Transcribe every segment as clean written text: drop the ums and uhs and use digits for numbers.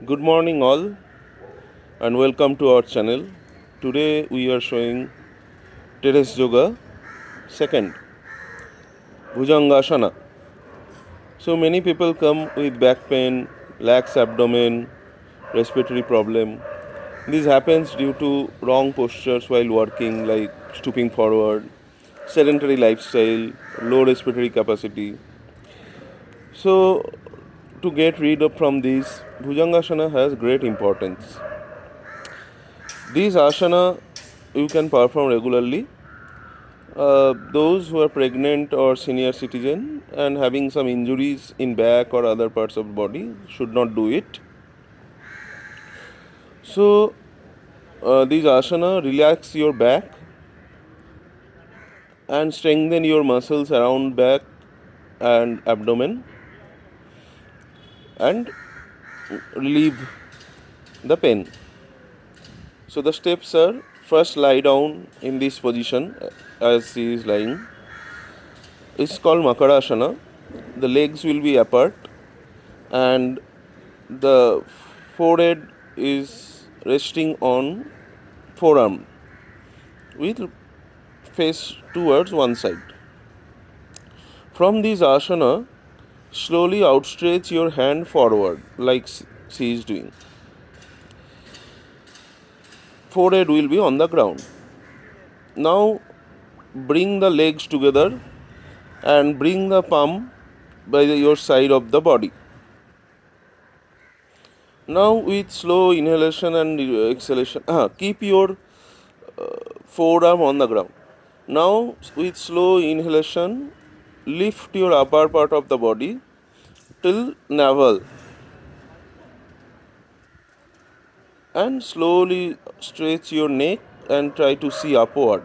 Good morning, all, and welcome to our channel. Today we are showing Terrace Yoga second Bhujangasana. So many people come with back pain, lax abdomen, respiratory problem. This happens due to wrong postures while working, like stooping forward, sedentary lifestyle, low respiratory capacity. So to get rid of from this, Bhujangasana has great importance. These asana you can perform regularly. Those who are pregnant or senior citizen and having some injuries in back or other parts of the body should not do it. So these asana relax your back and strengthen your muscles around back and abdomen and relieve the pain. So the steps are: first lie down in this position as he is lying. It's called Makarasana. The legs will be apart and the forehead is resting on forearm with face towards one side. From this asana, slowly outstretch your hand forward like she is doing. Forehead will be on the ground. Now bring the legs together and bring the palm by your side of the body. Now with slow inhalation and exhalation, keep your forearm on the ground. Now with slow inhalation, lift your upper part of the body till navel and slowly stretch your neck and try to see upward.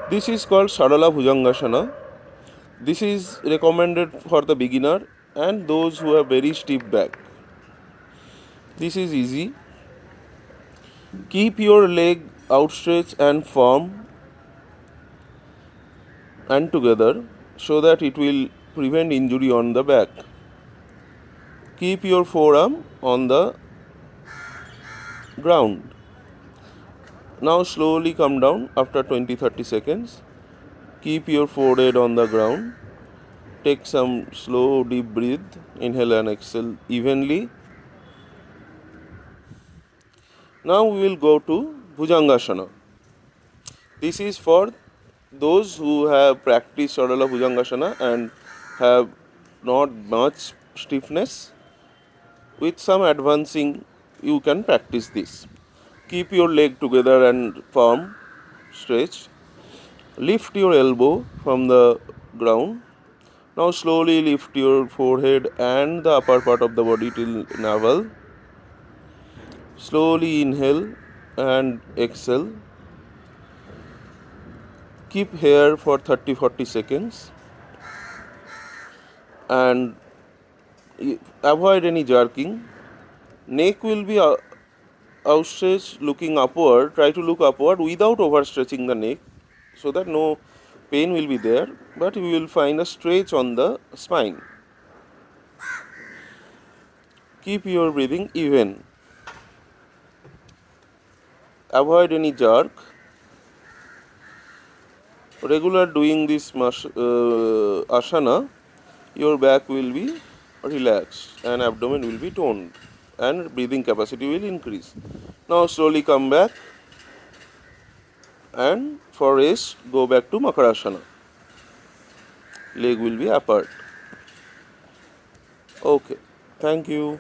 This is called Sarala Bhujangasana. This is recommended for the beginner and those who have very stiff back. This is easy. Keep your leg outstretched and firm and together so that it will prevent injury on the back. Keep your forearm on the ground. Now slowly come down after 20-30 seconds. Keep your forehead on the ground. Take some slow deep breath. Inhale and exhale evenly. Now we will go to Bhujangasana. This is for those who have practiced Sarala Bhujangasana and have not much stiffness. With some advancing, you can practice this. Keep your leg together and firm, stretched. Lift your elbow from the ground. Now slowly lift your forehead and the upper part of the body till navel. Slowly inhale and exhale. Keep here for 30-40 seconds and avoid any jerking. Neck will be outstretched looking upward. Try to look upward without overstretching the neck so that no pain will be there, but you will find a stretch on the spine. Keep your breathing even. Avoid any jerk. Regular doing this asana, your back will be relaxed and abdomen will be toned and breathing capacity will increase. Now slowly come back and for rest go back to Makarasana. Leg will be apart. Okay, thank you.